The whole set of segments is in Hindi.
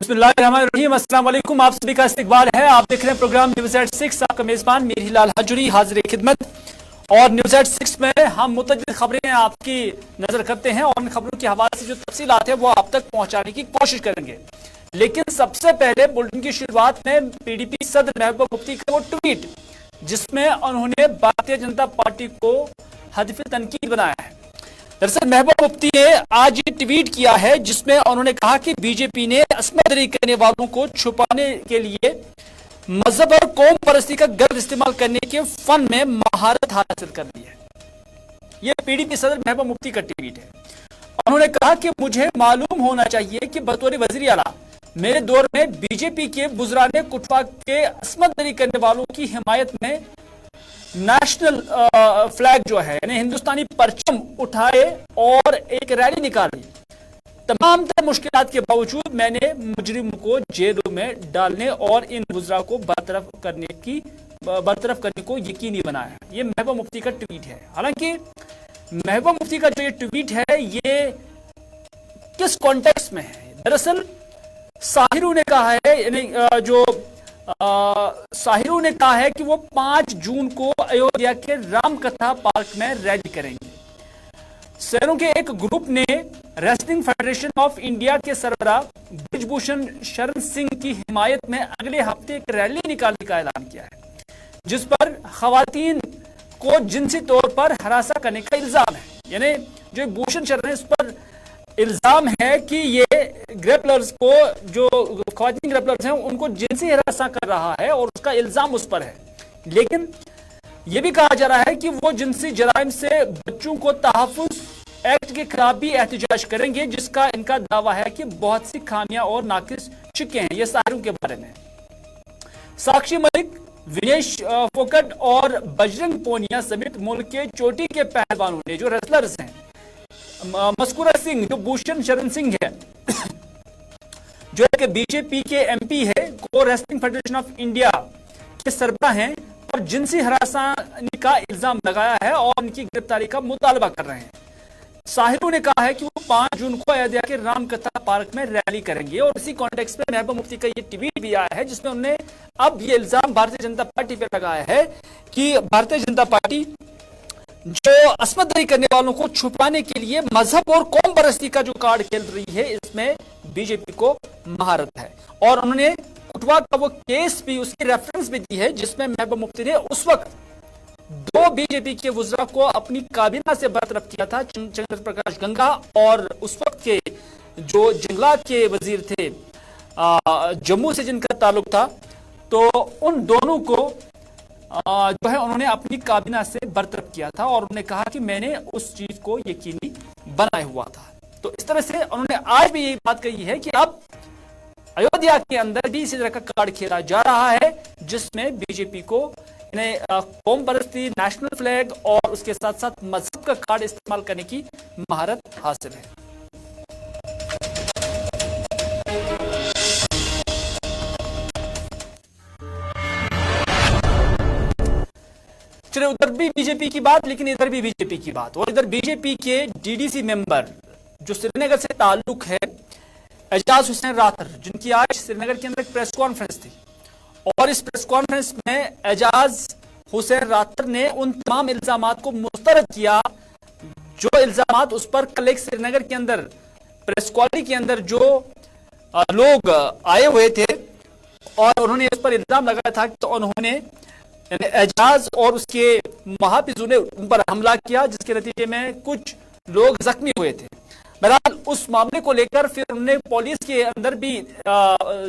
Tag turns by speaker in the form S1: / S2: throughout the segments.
S1: बिस्मिल्लाहिर्रहमानिर्रहीम। अस्सलाम वालेकुम। आप सभी का इस्तकबाल है। आप देख रहे हैं प्रोग्राम न्यूज़ एट 6। आपका मेजबान मेरी हिलाल हजरी हाजिर खिदमत। और न्यूज़ एट 6 में हम मुतअद्दिद खबरें आपकी नजर करते हैं और इन खबरों के हवाले से जो तफसीलात है वो आप तक पहुंचाने की कोशिश करेंगे। लेकिन सबसे पहले बुलेटिन की शुरुआत में पीडीपी सदर महबूबा मुफ्ती का वो ट्वीट, जिसमें उन्होंने भारतीय जनता पार्टी को हदफ तनकीद बनाया है। दरअसल महबूबा मुफ्ती ने आज ये ट्वीट किया है जिसमें उन्होंने कहा कि बीजेपी ने असमत दरी करने वालों को छुपाने के लिए मजहब और कौम परस्ती का गलत इस्तेमाल करने के फन में महारत हासिल कर ली है। ये पीडीपी सदर महबूबा मुफ्ती का ट्वीट है। उन्होंने कहा कि मुझे मालूम होना चाहिए कि बतौर वज़ीर आला मेरे दौर में बीजेपी के बुजुर्गान कुटबा के असमत दरी करने वालों की हिमायत में नेशनल फ्लैग जो है यानी हिंदुस्तानी परचम उठाए और एक रैली निकाली। तमाम तरह मुश्किलात के बावजूद मैंने मुजरिम को जेल में डालने और इन बुजुर्गा को बरतरफ करने को यकीनी बनाया। ये महबूबा मुफ्ती का ट्वीट है। हालांकि महबूबा मुफ्ती का जो ये ट्वीट है ये किस कॉन्टेक्स्ट में है? दरअसल साहिरू ने कहा है साहिरू ने कहा है कि वो 5 जून को अयोध्या के रामकथा पार्क में रैली करेंगे। शहरों के एक ग्रुप ने रेसलिंग फेडरेशन ऑफ इंडिया के सरबराह ब्रिजभूषण शरण सिंह की हिमायत में अगले हफ्ते एक रैली निकालने का ऐलान किया है, जिस पर खवातीन को जिनसी तौर पर हरासा करने का इल्जाम है। यानी जो भूषण शरण है, इस पर इल्जाम है कि ये ग्रेपलर्स को, जो ख्वातीन ग्रेपलर्स हैं, उनको जिनसी हरासा कर रहा है और उसका इल्जाम उस पर है। लेकिन यह भी कहा जा रहा है कि वो जिनसी जराइम से बच्चों को तहफ़्फ़ुज़ एक्ट के खिलाफ भी एहतजाज करेंगे, जिसका इनका दावा है कि बहुत सी खामियां और नाकिस चुके हैं। ये सारों के बारे में साक्षी मलिक, विनेश फोकट और बजरंग पूनिया समेत मुल्क के चोटी के पहलवानों ने, जो रेसलर्स हैं, मस्कुरा सिंह जो भूषण शरण सिंह है जो एक बीजेपी के एमपी है, को रेसलिंग फेडरेशन ऑफ इंडिया के सरबराह हैं और जिनसी हरासनी का इल्जाम लगाया है और उनकी गिरफ्तारी का मुतालबा कर रहे हैं। साहिरू ने कहा है कि वो 5 जून को अयोध्या के रामकथा पार्क में रैली करेंगे और इसी कॉन्टेक्स्ट में महबूबा मुफ्ती का ये ट्वीट भी आया है, जिसमें उन्होंने अब ये इल्जाम भारतीय जनता पार्टी पर लगाया है कि भारतीय जनता पार्टी जो असमत दरी करने वालों को छुपाने के लिए मजहब और कौम परस्ती का जो कार्ड खेल रही है, इसमें बीजेपी को महारत है। और उन्होंने कुटवा का वो केस भी, उसकी रेफरेंस भी दी है, जिसमें महबूबा मुफ्ती ने उस वक्त 2 बीजेपी के वुज़रा को अपनी काबीना से बरतरफ किया था, चंद्र प्रकाश गंगा और उस वक्त के जो जंगलात के वजीर थे जम्मू से जिनका ताल्लुक था, तो उन दोनों को जो है उन्होंने अपनी काबीना से बरतरफ किया था और उन्होंने कहा कि मैंने उस चीज को यकीनी बनाया हुआ था। तो इस तरह से उन्होंने आज भी यही बात कही है कि अब अयोध्या के अंदर भी इसी तरह का कार्ड खेला जा रहा है, जिसमें बीजेपी को कौम परस्ती, नेशनल फ्लैग और उसके साथ साथ मजहब का कार्ड इस्तेमाल करने की महारत हासिल है। चलिए, उधर भी बीजेपी की बात, लेकिन इधर भी बीजेपी की बात। और इधर बीजेपी के डीडीसी मेंबर जो श्रीनगर से ताल्लुक है, एजाज हुसैन रातर, जिनकी आज श्रीनगर के अंदर एक प्रेस कॉन्फ्रेंस थी और इस प्रेस कॉन्फ्रेंस में एजाज हुसैन रातर ने उन तमाम इल्जामात को मुस्तरद किया जो इल्जामात उस पर कल एक श्रीनगर के अंदर प्रेस कॉलोनी के अंदर जो लोग आए हुए थे और उन्होंने इस पर इल्जाम लगाया था। तो उन्होंने एजाज और उसके महाफिजों ने उन पर हमला किया, जिसके नतीजे में कुछ लोग जख्मी हुए थे। बहरहाल उस मामले को लेकर फिर उन्होंने पुलिस के अंदर भी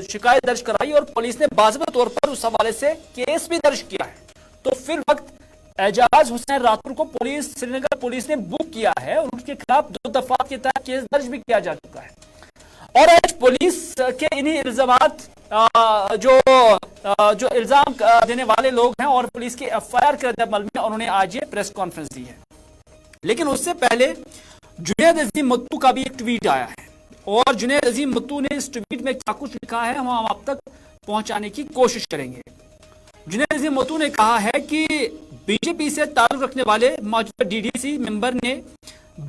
S1: शिकायत दर्ज कराई और पुलिस ने बाज़ाब्ता तौर पर उस हवाले से केस भी दर्ज किया है। तो फिर वक्त एजाज हुसैन रातुर को श्रीनगर पुलिस ने बुक किया है, उनके खिलाफ 2 दफा के तहत केस दर्ज भी किया जा चुका है। और आज पुलिस के इन्हीं इल्जामात जो इल्जाम देने वाले लोग हैं और पुलिस की एफआईआर के रद्द-ए-अमल में उन्होंने आज ये प्रेस कॉन्फ्रेंस दी है। लेकिन उससे पहले जुनैद अजीम मत्तू का भी एक ट्वीट आया है और जुनैद अजीम मत्तू ने इस ट्वीट में क्या कुछ लिखा है हम आप तक पहुंचाने की कोशिश करेंगे। जुनैद अजीम मत्तू ने कहा है कि बीजेपी से ताल्लुक रखने वाले मौजूदा डीडीसी मेंबर ने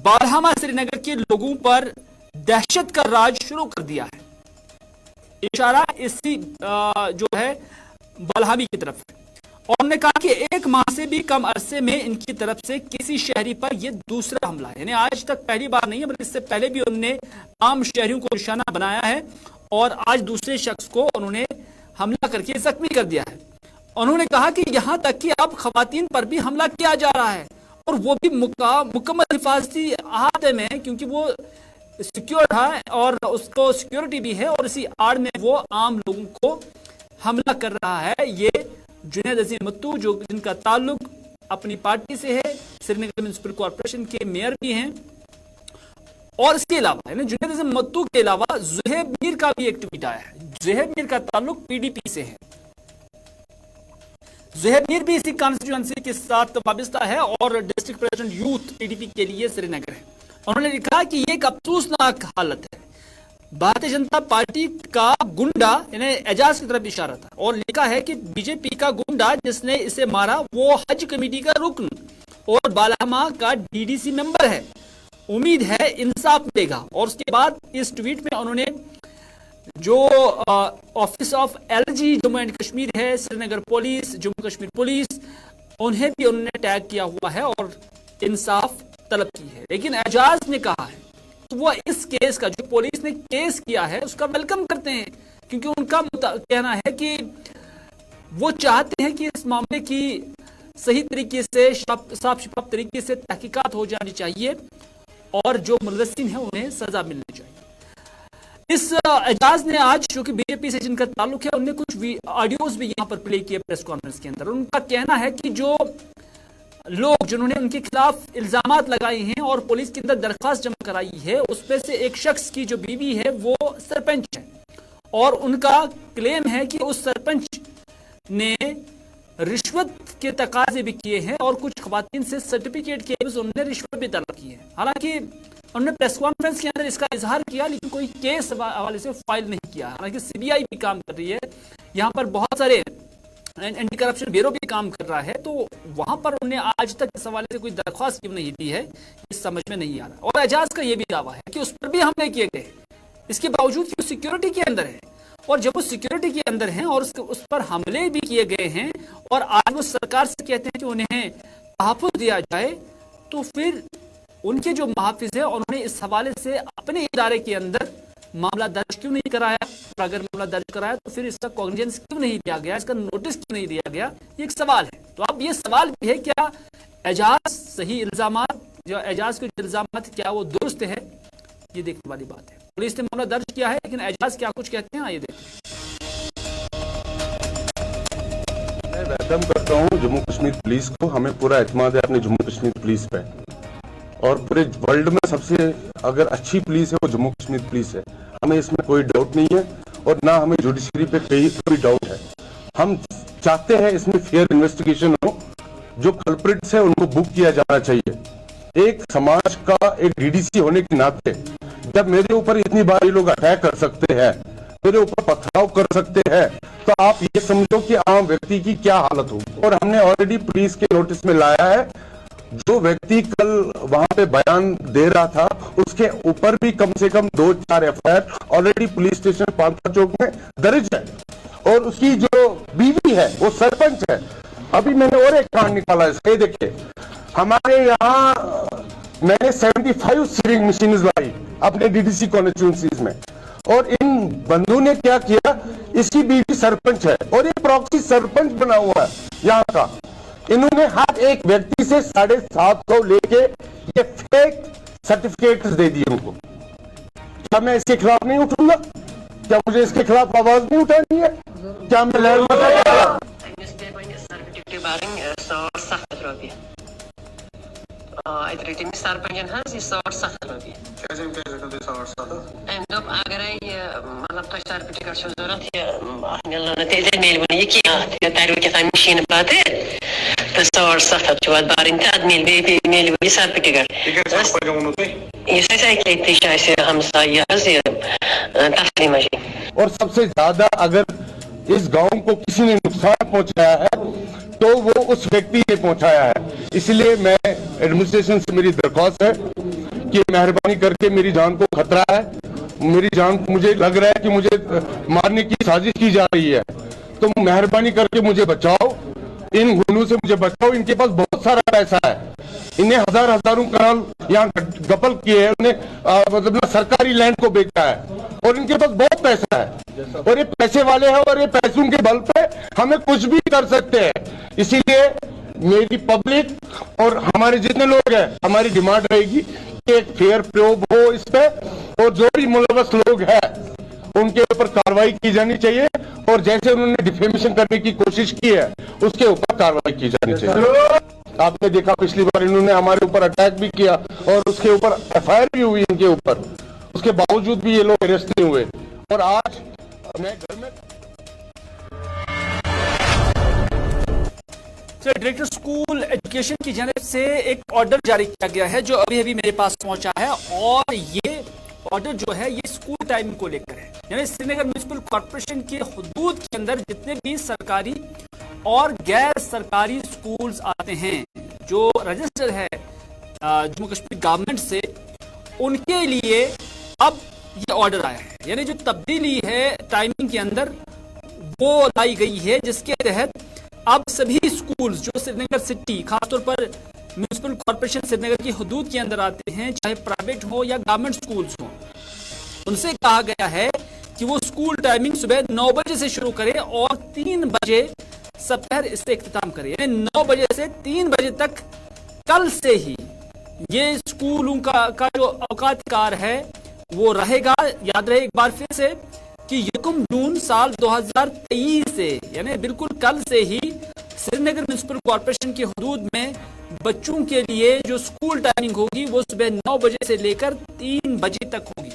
S1: बारहमा श्रीनगर के लोगों पर दहशत का राज शुरू कर दिया है। इशारा इसी जो है बलहावी की तरफ है। और उन्होंने कहा कि 1 माह से भी कम अरसे में इनकी तरफ से किसी शहरी पर यह दूसरा हमला है। यानी आज तक पहली बार नहीं है, बल्कि इससे पहले भी उन्होंने आम शहरियों को निशाना बनाया है और आज दूसरे शख्स को उन्होंने हमला करके जख्मी कर दिया है। उन्होंने कहा कि यहां तक कि अब खवातीन पर भी हमला किया जा रहा है और वो भी मुकम्मल हिफाजती अहाते में, क्योंकि वो सिक्योर है और उसको सिक्योरिटी भी है और इसी आड़ में वो आम लोगों को हमला कर रहा है। ये जुनैद अजीम मत्तू, जो जिनका ताल्लुक अपनी पार्टी से है, श्रीनगर म्युनिसिपल कॉर्पोरेशन के मेयर भी हैं। और इसके अलावा जुनैद अजीम मत्तू के अलावा ज़ुहैब मीर का भी एक ट्वीट आया है। ज़ुहैब मीर का ताल्लुक पीडीपी से है। ज़ुहैब मीर भी इसी कॉन्स्टिट्यूएंसी के साथ वाबस्ता है और डिस्ट्रिक्ट प्रेसिडेंट यूथ पीडीपी के लिए श्रीनगर है। उन्होंने लिखा कि यह एक अफसोसनाक हालत है। भारतीय जनता पार्टी का गुंडा यानी एजाज की तरफ इशारा था और लिखा है कि बीजेपी का गुंडा जिसने इसे मारा वो हज कमेटी का रुकन और बालामा का डीडीसी मेंबर है। उम्मीद है इंसाफ मिलेगा। और उसके बाद इस ट्वीट में उन्होंने जो office of LG Jammu and Kashmir है, श्रीनगर पुलिस, जम्मू कश्मीर पुलिस, उन्हें भी उन्होंने टैग किया हुआ है और इंसाफ तलब की है। लेकिन एजाज ने कहा है तो वो इस केस का, जो पुलिस ने केस किया है, उसका वेलकम करते हैं, क्योंकि उनका कहना है कि वो चाहते हैं कि इस मामले की सही तरीके से, साफ शफाफ तरीके से तहकीकात हो जानी चाहिए और जो मुलविसिन है उन्हें सजा मिलनी चाहिए। इस एजाज ने आज, जो कि बीजेपी से जिनका ताल्लुक है, उन्होंने कुछ ऑडियोज भी यहां पर प्ले किए प्रेस कॉन्फ्रेंस के अंदर। उनका कहना है कि जो लोग जिन्होंने उनके खिलाफ इल्जामात लगाए हैं और पुलिस के अंदर दरख्वास्त जमा कराई है, उसमें से एक शख्स की जो बीवी है वो सरपंच है और उनका क्लेम है कि उस सरपंच ने रिश्वत के तकाजे भी किए हैं और कुछ खवातीन से सर्टिफिकेट के एवज उन्होंने रिश्वत भी तलब की है। हालांकि उन्होंने प्रेस कॉन्फ्रेंस के अंदर इसका इजहार किया, लेकिन कोई केस हवाले से फाइल नहीं किया। हालांकि सीबीआई भी काम कर रही है, यहाँ पर बहुत सारे एंटी करप्शन ब्यूरो भी काम कर रहा है, तो वहां पर उन्होंने आज तक इस हवाले से कोई दरख्वास्त क्यों नहीं दी है, इस समझ में नहीं आ रहा। और एजाज का यह भी दावा है कि उस पर भी हमले किए गए, इसके बावजूद कि वो सिक्योरिटी के अंदर है। और जब वो सिक्योरिटी के अंदर हैं और उस पर हमले भी किए गए हैं और आज वो सरकार से कहते हैं कि उन्हें तहफ़्फ़ुज़ दिया जाए, तो फिर उनके जो मुहाफ़िज़ है उन्होंने इस हवाले से अपने इदारे के अंदर मामला दर्ज क्यों नहीं कराया? अगर मामला दर्ज कराया तो फिर इसका कॉग्निजेंस क्यों नहीं दिया गया, इसका नोटिस क्यों नहीं दिया गया? ये एक सवाल है। तो अब ये सवाल भी है, क्या एजाज सही इल्जामात, जो एजाज के इल्जामात क्या वो दुरुस्त है? ये देखने वाली बात है। पुलिस ने मामला दर्ज किया है, लेकिन एजाज क्या कुछ कहते हैं, ये देखते हैं।
S2: मैं वेलकम करता हूँ जम्मू कश्मीर पुलिस को। हमें पूरा एतमाद है अपने जम्मू कश्मीर पुलिस पे और पूरे वर्ल्ड में सबसे अगर अच्छी पुलिस है वो जम्मू कश्मीर पुलिस है। हमें इसमें कोई डाउट नहीं है और ना हमें जुडिशरी पे कोई डाउट है। हम चाहते हैं इसमें फेयर इन्वेस्टिगेशन हो, जो कल्प्रिट्स है उनको बुक किया जाना चाहिए। एक समाज का एक डीडीसी होने के नाते जब मेरे ऊपर इतनी बार ये लोग अटैक कर सकते हैं, मेरे ऊपर पथराव कर सकते हैं, तो आप ये समझो कि आम व्यक्ति की क्या हालत होगी। और हमने ऑलरेडी पुलिस के नोटिस में लाया है, जो व्यक्ति कल वहां पे बयान दे रहा था उसके ऊपर भी कम से कम 2-4 FIR already police station Paonta Chowk में दर्ज है और उसकी जो बीवी है वो सरपंच है। अभी मैंने और एक कांड निकाला है, देखिए हमारे यहाँ मैंने 75 सीलिंग मशीन लाई अपने डीडीसी कॉन्स्टिट्यूंसीज में और इन बंधुओं ने क्या किया, इसकी बीवी सरपंच है और ये प्रॉक्सी सरपंच बना हुआ है यहाँ का। इन्होंने हर एक व्यक्ति से 750 लेके ये फेक सर्टिफिकेट दे दिए उनको। क्या मैं इसके खिलाफ नहीं उठूंगा? क्या मुझे इसके खिलाफ आवाज नहीं उठानी है? क्या मैं लहर बताऊंगा?
S3: सरपंचन हज 107 रुपये अगर मतलब तुम सर्टिफिकेट जरूरत मिल मशीन पे तो 700 बारिन मिल सर्टिफिकेट हमसाय तस्लीम।
S2: और सबसे ज्यादा अगर इस गांव को किसी ने नुकसान पहुंचाया है तो वो उस व्यक्ति ने पहुंचाया है। इसलिए मैं एडमिनिस्ट्रेशन से मेरी दरख्वास्त है कि मेहरबानी करके, मेरी जान को खतरा है, मेरी जान, मुझे लग रहा है कि मुझे मारने की साजिश की जा रही है, तो मेहरबानी करके मुझे बचाओ, इन गुंडों से मुझे बचाओ। इनके पास बहुत सारा पैसा है, इन्हें हजारों करोड़ यहाँ गपल किए हैं, उन्हें मतलब सरकारी लैंड को बेचा है और इनके पास बहुत पैसा है और ये पैसे वाले हैं और ये पैसों के बल पे हमें कुछ भी कर सकते हैं। इसीलिए मेरी पब्लिक और हमारे जितने लोग हैं, हमारी डिमांड रहेगी कि एक फेयर प्रोब हो इस पे और जो भी मुलव्वस लोग हैं उनके ऊपर कार्रवाई की जानी चाहिए और जैसे उन्होंने डिफेमेशन करने की कोशिश की है उसके ऊपर कार्रवाई की जानी चाहिए। आपने देखा पिछली बार इन्होंने हमारे ऊपर अटैक भी किया और उसके ऊपर एफआईआर भी हुई इनके ऊपर, उसके बावजूद भी ये लोग अरेस्ट नहीं हुए। और आज मैं घर में
S1: डायरेक्टर स्कूल एजुकेशन की जानिब से एक ऑर्डर जारी किया गया है जो अभी अभी मेरे पास पहुंचा है और ये ऑर्डर जो है ये स्कूल टाइमिंग को लेकर है। यानी श्रीनगर म्युनिसिपल कॉर्पोरेशन के हुदूद के अंदर जितने भी सरकारी और गैर सरकारी स्कूल्स आते हैं जो रजिस्टर है जम्मू कश्मीर गवर्नमेंट से, उनके लिए अब ये ऑर्डर आया है। यानी जो तब्दीली है टाइमिंग के अंदर वो लाई गई है, जिसके तहत अब सभी स्कूल्स जो श्रीनगर सिटी खासतौर पर म्युनिसिपल कॉर्पोरेशन श्रीनगर की हुदूद के अंदर आते हैं, चाहे प्राइवेट हो या गवर्नमेंट स्कूल्स हो, उनसे कहा गया है कि वो स्कूल टाइमिंग सुबह 9 बजे से शुरू करें और 3 बजे दोपहर इससे इख्तिताम करें। यानी 9 बजे से 3 बजे तक कल से ही ये स्कूलों का जो औकात कार है वो रहेगा। याद रहे एक बार फिर से कि 1 जून साल 2023 से यानी बिल्कुल कल से ही श्रीनगर म्युनिसिपल कॉर्पोरेशन के हुदूद में बच्चों के लिए जो स्कूल टाइमिंग होगी वो सुबह 9 बजे से लेकर 3 बजे तक होगी।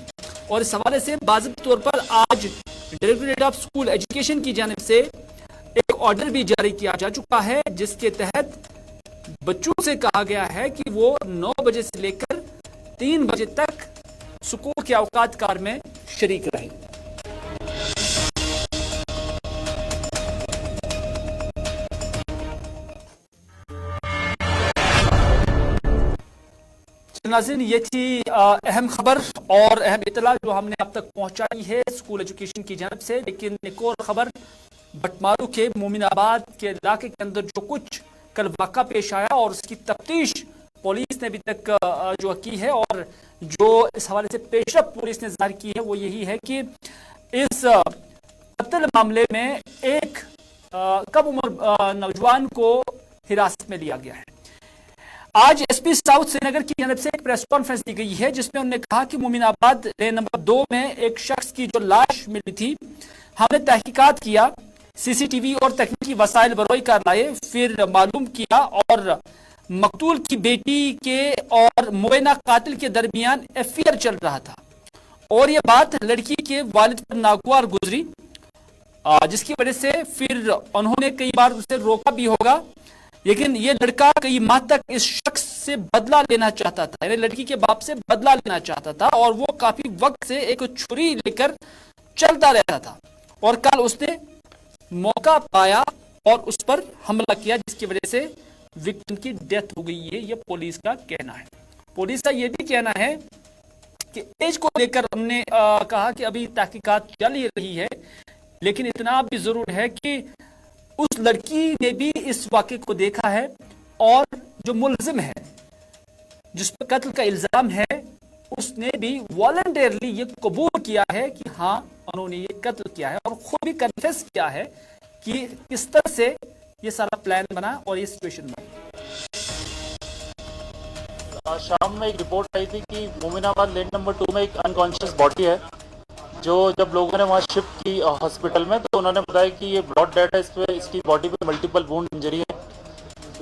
S1: और इस हवाले से बाज़ाब्ता तौर पर आज डायरेक्टरेट ऑफ स्कूल एजुकेशन की जानिब से एक ऑर्डर भी जारी किया जा चुका है, जिसके तहत बच्चों से कहा गया है कि वो 9 बजे से लेकर 3 बजे तक स्कूल के औकात कार में शरीक रहे। नाज़रीन, ये थी अहम खबर और अहम इतला जो हमने अब तक पहुंचाई है स्कूल एजुकेशन की जानिब से। लेकिन एक और खबर बटमालू के मोमिनाबाद के इलाके के अंदर जो कुछ कल वाक़ा पेश आया और उसकी तफ्तीश पुलिस ने अभी तक जो की है और जो इस हवाले से पेशरफ पुलिस ने जाहिर की है वो यही है कि इस कत्ल मामले में एक कम उम्र नौजवान को हिरासत में लिया गया है। आज एसपी साउथ श्रीनगर की जानिब से एक प्रेस कॉन्फ्रेंस दी गई है जिसमें उन्होंने कहा कि मोमिनाबाद लेन नंबर 2 में एक शख्स की जो लाश मिली थी, हमने तहकीकात किया, सीसीटीवी और तकनीकी वसाइल बरोई कर लाए, फिर मालूम किया और मकतूल की बेटी के और मुबैना कातिल के दरमियान एफआईआर चल रहा था और यह बात लड़की के वालिद पर नागवार गुजरी, जिसकी वजह से फिर उन्होंने कई बार उसे रोका भी होगा। लेकिन ये लड़का कई माह तक इस शख्स से बदला लेना चाहता था, यानी लड़की के बाप से बदला लेना चाहता था और वो काफी वक्त से एक छुरी लेकर चलता रहता था और कल उसने मौका पाया और उस पर हमला किया, जिसकी वजह से विक्टिम की डेथ हो गई है। ये पुलिस का कहना है। पुलिस का यह भी कहना है कि एज को लेकर हमने कहा कि अभी तहकीकात चल ही रही है, लेकिन इतना भी जरूर है कि उस लड़की ने भी इस वाक़े को देखा है और जो मुलजिम है जिस पर कत्ल का इल्जाम है उसने भी वॉलंटियरली ये कबूल किया है कि हाँ उन्होंने ये कत्ल किया है और खुद भी कन्फेस किया है कि किस तरह से ये सारा प्लान बना और ये सिचुएशन बनी।
S4: शाम में एक रिपोर्ट आई थी कि मोमिनाबाद लेन नंबर 2 में एक अनकॉन्शियस बॉडी है जो जब लोगों ने वहाँ शिफ्ट की हॉस्पिटल में तो उन्होंने बताया कि ये ब्रॉड डेड है, इसकी बॉडी पे मल्टीपल वुंड इंजरी है।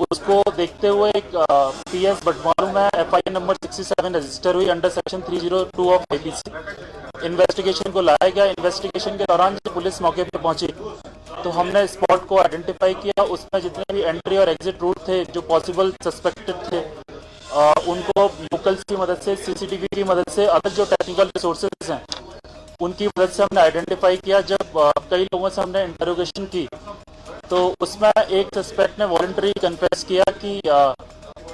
S4: उसको देखते हुए एक पीएस बटमालू में एफआईआर नंबर 67 रजिस्टर हुई under section 302 of IPC. Investigation को लाया गया। इन्वेस्टिगेशन के दौरान जब पुलिस मौके पर पहुंची तो हमने स्पॉट को आइडेंटिफाई किया। उसमें जितने भी एंट्री और एग्जिट रूट थे जो पॉसिबल सस्पेक्टेड थे उनको लोकल्स की मदद से, सीसीटीवी की मदद से, अदर जो टेक्निकल रिसोर्सेज हैं उनकी मदद से हमने आइडेंटिफाई किया। जब कई लोगों से हमने इंटरोगेशन की तो उसमें एक सस्पेक्ट ने वॉलंटरी कन्फेस किया कि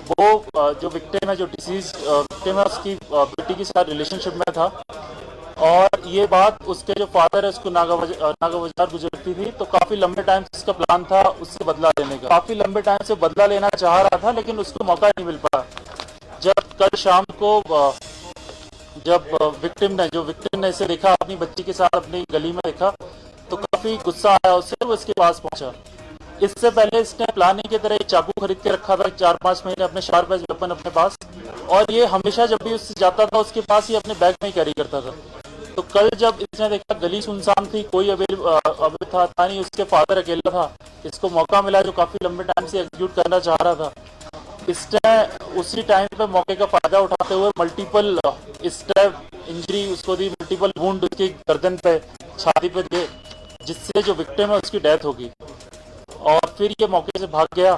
S4: वो जो विक्टिम है, जो डिसीज विक्टिम है, उसकी बेटी के साथ रिलेशनशिप में था और ये बात उसके जो फादर है उसको नागा बाजार गुजरती थी, तो काफी लंबे टाइम से उसका प्लान था उससे बदला लेने का। काफी लंबे टाइम से बदला लेना चाह रहा था, लेकिन उसको मौका नहीं मिल पाया। जब कल शाम को जब विक्टिम ने इसे देखा, अपनी बच्ची के साथ अपनी गली में देखा, तो काफी गुस्सा आया उससे, वो इसके पास पहुंचा। इससे पहले इसने प्लानिंग की तरह एक चाकू खरीद के रखा था 4-5 महीने अपने शार्प एज वेपन अपने पास, और ये हमेशा जब भी उससे जाता था उसके पास ही अपने बैग में ही कैरी करता था। तो कल जब इसने देखा गली सुनसान थी, कोई अभी था नहीं, उसके फादर अकेला था, इसको मौका मिला जो काफी लंबे टाइम से एग्जीक्यूट करना चाह रहा था। इसने उसी टाइम पे मौके का फायदा उठाते हुए मल्टीपल स्टैब इंजरी उसको दी, मल्टीपल वुंड उसकी गर्दन पे, छाती पे दिए, जिससे जो विक्टिम है उसकी डेथ होगी। और फिर ये मौके से भाग गया।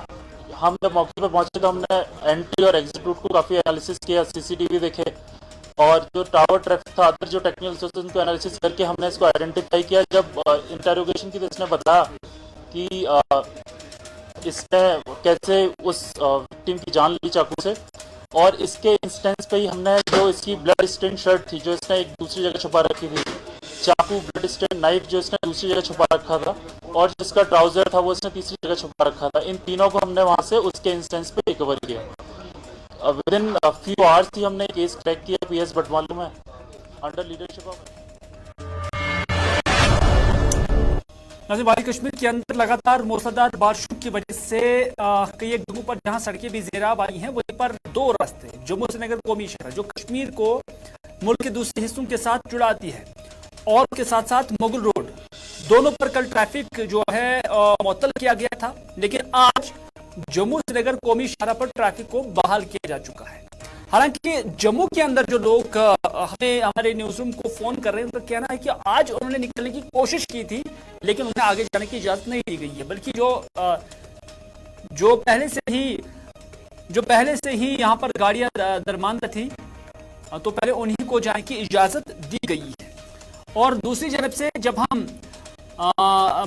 S4: हम जब मौके पे पहुंचे तो हमने एंट्री और एग्जिट रूट को काफी एनालिसिस किया, सीसीटीवी देखे, और जो टावर ट्रैफिक था, अदर जो टेक्निकल सोर्सेज को एनालिसिस करके हमने इसको आइडेंटिफाई किया। जब इंटरोगेशन की तो इसने बताया कि इसने कैसे उस विक्टिम की जान ली चाकू से, और इसके इंस्टेंस पे ही हमने जो इसकी ब्लड स्टेन शर्ट थी जो इसने एक दूसरी जगह छुपा रखी थी, चाकू, ब्लड स्टेन नाइफ जो इसने दूसरी जगह छुपा रखा था, और जिसका ट्राउजर था वो इसने तीसरी जगह छुपा रखा था, इन तीनों को हमने वहां से उसके इंस्टेंस पे रिकवर किया। विद इन फ्यू आवर्स ही हमने केस क्रैक किया पीएस बटमालू में, अंडर लीडरशिप ऑफ।
S1: नाज़रीन, वादी कश्मीर के अंदर लगातार मूसलाधार बारिशों की वजह से कई एक जगहों पर जहां सड़कें भी ज़ेराब आई हैं, वहीं पर दो रास्ते जम्मू श्रीनगर कौमी शहर जो कश्मीर को मुल्क के दूसरे हिस्सों के साथ जुड़ाती है, और उसके साथ साथ मुगल रोड, दोनों पर कल ट्रैफिक जो है मुअत्तल किया गया था। लेकिन आज जम्मू श्रीनगर कौमी शहर पर ट्रैफिक को बहाल किया जा चुका है। हालांकि जम्मू के अंदर जो लोग हमें हमारे न्यूज रूम को फोन कर रहे हैं, उनका कहना है कि आज उन्होंने निकलने की कोशिश की थी, लेकिन उन्हें आगे जाने की इजाजत नहीं दी गई है, बल्कि जो पहले से ही यहाँ पर गाड़ियां दरमांदा थी, तो पहले उन्हीं को जाने की इजाजत दी गई है। और दूसरी जानब से जब हम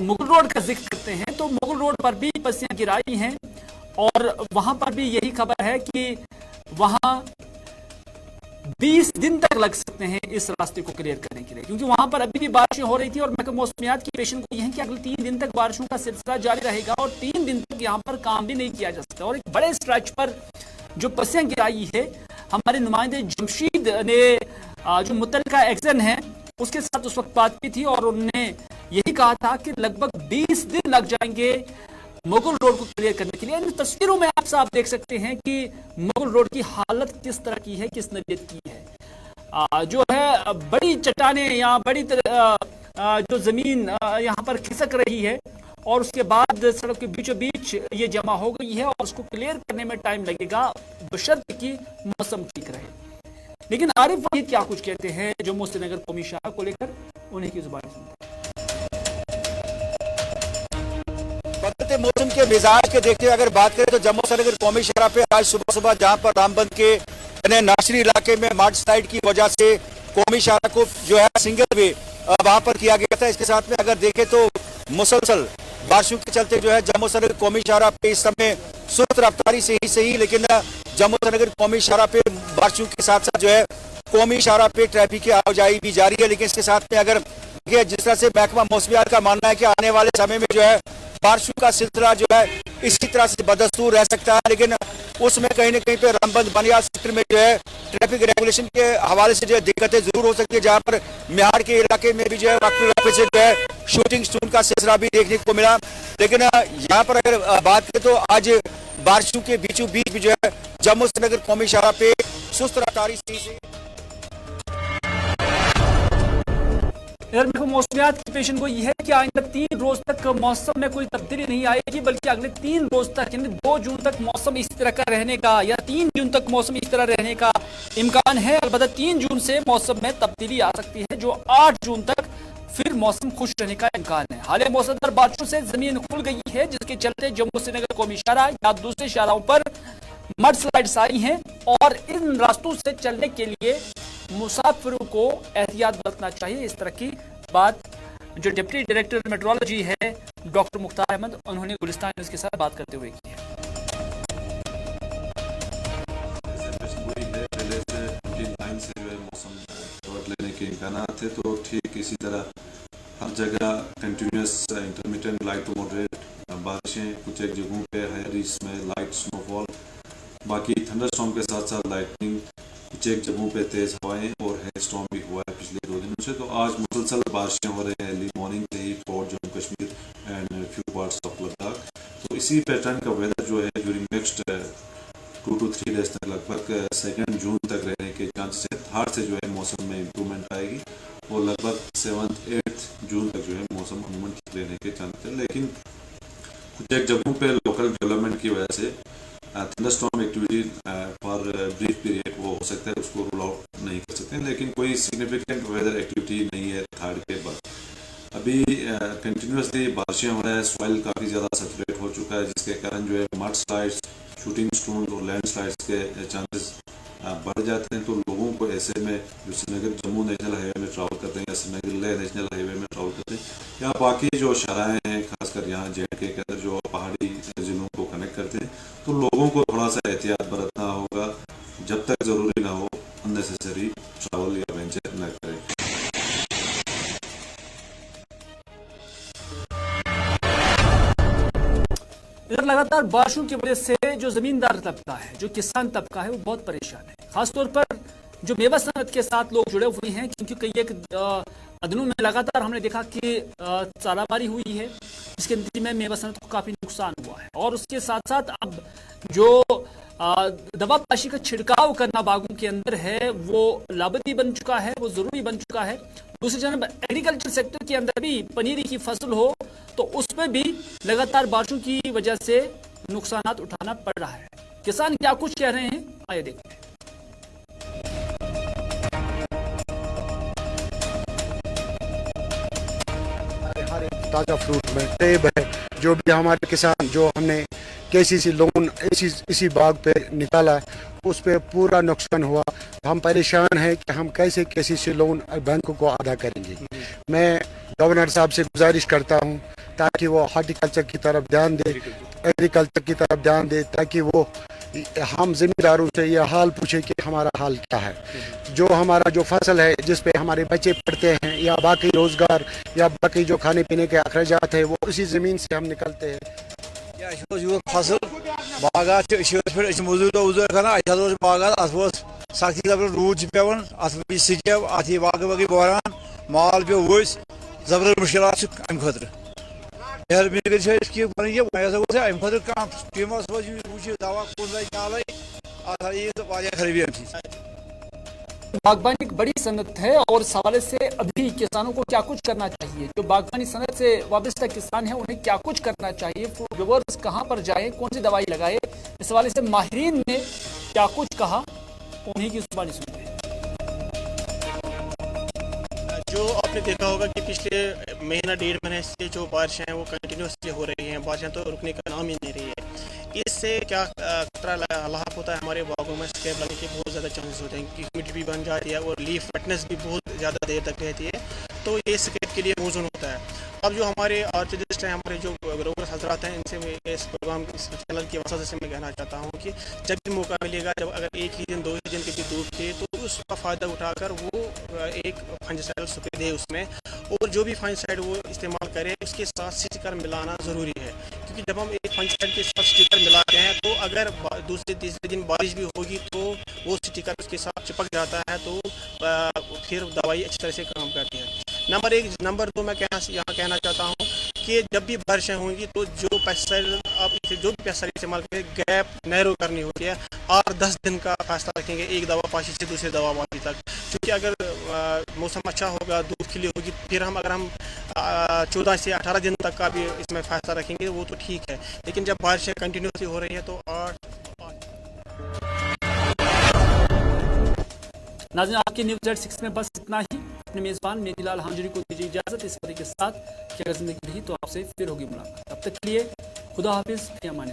S1: मुगल रोड का जिक्र करते हैं, तो मुगल रोड पर भी पस्सियां गिराई हैं, और वहां पर भी यही खबर है कि वहां 20 दिन तक लग सकते हैं इस रास्ते को क्लियर करने के लिए, क्योंकि वहां पर अभी भी बारिशें हो रही थी। और महकमा मौसमियात की पेशन को यह है कि अगले 3 दिन तक बारिशों का सिलसिला जारी रहेगा, और 3 दिन तक यहाँ पर काम भी नहीं किया जा सकता। और एक बड़े स्ट्रेच पर जो पस्सियां गिराई है, हमारे नुमाइंदे जमशीद ने जो मुतल्लिका एक्शन है उसके साथ उस वक्त बात की थी, और उन्होंने यही कहा था कि लगभग 20 दिन लग जाएंगे मुगल रोड को क्लियर करने के लिए। इन तस्वीरों में आप साफ देख सकते हैं कि मुगल रोड की हालत किस तरह की है, किस नौइयत की है। जो है बड़ी चट्टानें या बड़ी जो जमीन यहाँ पर खिसक रही है, और उसके बाद सड़क के बीचों बीच ये जमा हो गई है, और उसको क्लियर करने में टाइम लगेगा, बशर्ते कि मौसम ठीक रहे। लेकिन आरिफ वहीद क्या कुछ कहते हैं जम्मू श्रीनगर कौमी शहर को लेकर, उन्हीं की जुबानी सुनते हैं।
S5: बदलते मौसम के मिजाज के देखते हुए अगर बात करें तो जम्मू श्रीनगर कौमी शहर पे आज सुबह सुबह जहां पर रामबंद के नाशरी इलाके में मार्च साइड की वजह से कौमी शहर को जो है सिंगल वे वहां पर किया गया था। इसके साथ में अगर देखें तो मुसलसल बारिशों के चलते जो है जम्मू श्रीनगर कौमी शहर पे इस समय सुस्त रफ्तारी से ही सही, लेकिन जम्मू श्रीनगर कौमी शहर पे बारिशों के साथ साथ जो है कौमी शहर पे ट्रैफिक की आवाजाही भी जारी है। लेकिन इसके साथ में अगर जिस तरह से महकमा मौसमियात का मानना है कि आने वाले समय में जो है बारिशों का सिलसिला जो है इसी तरह से बदस्तूर रह सकता है, लेकिन उसमें कहीं न कहीं पे रामबंद बनियाद सेक्टर में जो है ट्रैफिक रेगुलेशन के हवाले से जो है दिक्कतें जरूर हो सकती है, जहां पर मिहाड़ के इलाके में भी जो है वक्त से जो है शूटिंग स्टून का सिलसिला भी देखने को मिला। लेकिन यहाँ पर अगर बात करें तो आज बारिशों के बीचों बीच भी जो है जम्मू श्रीनगर कौमी शहर पे सुस्त रफ्तारी से
S1: इधर मौसमियात की पेशन को यह है कि आइंदा 3 रोज तक मौसम में कोई तब्दीली नहीं आएगी, बल्कि अगले 3 रोज तक यानी 2 जून तक मौसम इस तरह का रहने का, या 3 जून तक मौसम इस तरह रहने का इम्कान है। अलबत्ता 3 जून से मौसम में तब्दीली आ सकती है, जो 8 जून तक फिर मौसम खुश रहने का इम्कान है। हाल मौसमदार बारिशों से जमीन खुल गई है, जिसके चलते जम्मू श्रीनगर कौमी शहर या दूसरे शहरों पर मड स्लाइड्स आई हैं, और इन रास्तों से चलने के लिए मुसाफिरों को एहतियात बरतना चाहिए। इस तरह की बात जो डिप्टी डायरेक्टर मेट्रोलॉजी है डॉक्टर मुख्तार अहमद, उन्होंने गुलिस्तान न्यूज़ के साथ बात करते हुए की है।
S6: पहले से रूटीन टाइम से जो है मौसम लेने के इम्कान थे, तो ठीक इसी तरह हर जगह continuous intermittent light to moderate बारिशें, कुछ एक जगहों पे है इसमें लाइट स्नोफॉल, बाकी थंडरस्टॉर्म के साथ साथ लाइटनिंग, कुछ एक जगहों पे तेज हवाएं और हेल स्टॉर्म भी हुआ है पिछले 2 दिनों से। तो आज मुसलसल बारिशें हो रही हैं अर्ली मॉर्निंग से ही for Jammu Kashmir and few parts of Ladakh. तो इसी पैटर्न का वेदर जो है ड्यूरिंग नेक्स्ट 2 to 3 डेज तक लगभग 2 जून तक रहने के चांसेस है। 3rd से जो है मौसम में इम्प्रूवमेंट आएगी और लगभग 7th 8th जून तक जो है मौसम अमूमन ठीक रहने के चांसेस है। लेकिन कुछ एक जगहों पे लोकल डेवलपमेंट की वजह से thunderstorm activity for brief period वो हो सकता है, उसको रूल आउट नहीं कर सकते, लेकिन कोई सिग्निफिकेंट वेदर एक्टिविटी नहीं है 3rd के बाद। अभी कंटिन्यूसली बारिशें हो रहा है, सॉइल काफ़ी ज़्यादा सैचुरेट हो चुका है, जिसके कारण जो है मड स्लाइड्स, शूटिंग स्टोन और लैंड स्लाइड्स के चांसेस बढ़ जाते हैं। तो लोगों को ऐसे में जो श्रीनगर जम्मू नेशनल हाईवे में ट्रैवल करते हैं या श्रीनगर लेह नेशनल हाईवे में ट्रैवल करते हैं या बाकी जो शराहें हैं खासकर यहाँ JNK के अंदर जो पहाड़ी जिलों को कनेक्ट करते हैं, तो लोगों को थोड़ा सा एहतियात बरतना होगा, जब तक ज़रूरी ना हो अननेसेसरी ट्रैवल या वेंचर न करें।
S1: इधर लगातार बारिशों की वजह से जो जमींदार तबका है, जो किसान तबका है, वो बहुत परेशान है। खासतौर पर जो मेवा सनत के साथ लोग जुड़े हुए हैं, क्योंकि कई एक दिनों में लगातार हमने देखा कि चाराबारी हुई है, इसके नतीजे में मेवा सनत को काफी नुकसान हुआ है। और उसके साथ साथ अब जो दवा पाशी का छिड़काव करना बागों के अंदर है, वो लाभती बन चुका है, वो जरूरी बन चुका है। दूसरी जानब एग्रीकल्चर सेक्टर के अंदर भी पनीरी की फसल हो तो उसमें भी लगातार बारिशों की वजह से नुकसान उठाना पड़ रहा है। किसान क्या कुछ कह रहे हैं, आइए देखते हैं।
S7: हर एक ताज़ा फ्रूट में सेब है, जो भी हमारे किसान जो हमने KCC लोन इसी बाग पे निकाला है, उस पे पूरा नुकसान हुआ। हम परेशान हैं कि हम कैसे KCC लोन बैंक को अदा करेंगे। मैं गवर्नर साहब से गुजारिश करता हूं ताकि वो हॉर्टिकल्चर की तरफ ध्यान दे, एग्रीकल्चर की तरफ ध्यान दे, ताकि वो हम जिम्मेदारों से यह हाल पूछे कि हमारा हाल क्या है। जो हमारा जो फसल है, जिस पे हमारे बच्चे पढ़ते हैं या बाकी रोजगार या बाकी जो खाने पीने के अखराजात है, वो उसी ज़मीन से हम निकलते हैं।
S5: फसल बागात मजूर कर बागात अत सख्ती रूद पेवान अत सिकेब अत बाग बाकी बहरान माल पे वस जबरदस्त मुश्किल अम खुद मेहरबानी कर अम खुद टीम दवा खराबी
S1: बागबानी एक बड़ी सनत है और इस हवाले से अभी किसानों को क्या कुछ करना चाहिए, जो बागबानी सनत से वाबस्ता किसान हैं उन्हें क्या कुछ करना चाहिए, व्यूअर्स कहां पर जाएं, कौन सी दवाई लगाए, इस हवाले से माहिरीन ने क्या कुछ कहा, उन्हीं की जुबानी सुनते हैं।
S8: जो आपने देखा होगा कि पिछले महीना 1.5 महीने से जो बारिशें हैं वो कंटिन्यूसली हो रही हैं, बारिशें तो रुकने का नाम ही नहीं रही है। इससे क्या खतरा लाक होता है, हमारे बागों में स्केब लगने के बहुत ज़्यादा चांसेस होते हैं कि ह्यूमिडिटी भी बन जाती है और लीफ वेटनेस भी बहुत ज़्यादा देर तक रहती है, तो ये स्केब के लिए मौजूद होता है। अब जो हमारे आर्टिस्ट हैं, हमारे जो ग्रोवर्स हजरात हैं, इनसे मैं इस प्रोग्राम इस चैनल की वजह से मैं कहना चाहता हूँ कि जब भी मौका मिलेगा, जब अगर एक ही दिन 2 ही दिन की भी धूप थी, तो उसका फ़ायदा उठाकर वो एक फंजिसाइड स्प्रे दे उसमें, और जो भी फंजिसाइड वो इस्तेमाल करे उसके साथ स्टिकर मिलाना ज़रूरी है। क्योंकि जब हम एक फंजिसाइड के साथ स्टिकर मिलाते हैं, तो अगर दूसरे तीसरे दिन बारिश भी होगी तो वो स्टिकर उसके साथ चिपक जाता है, तो फिर दवाई अच्छी तरह से काम करती है। नंबर 1। नंबर 2 मैं यहाँ कहना चाहता हूँ कि जब भी बारिशें होंगी तो जो पेस्टिसाइड आप जो भी पेस्टिसाइड इस्तेमाल करें, गैप नैरो करनी होती है, 8-10 दिन का फासला रखेंगे एक दवा पाशी से दूसरे दवा पाशी तक। क्योंकि अगर मौसम अच्छा होगा, धूप खिली होगी, फिर अगर हम 14 से 18 दिन तक का भी इसमें फासला रखेंगे वो तो ठीक है, लेकिन जब बारिशें कंटिन्यूसली हो रही है तो 8।
S1: नाज़रीन, आपके न्यूज़ 6 में बस इतना ही। अपने मेज़बान मेरीलाल हांजुरी को दीजिए इजाज़त। इस वक्त के साथ कि अगर जिंदगी रही तो आपसे फिर होगी मुलाकात। तब तक के लिए खुदा हाफिज़, अमान।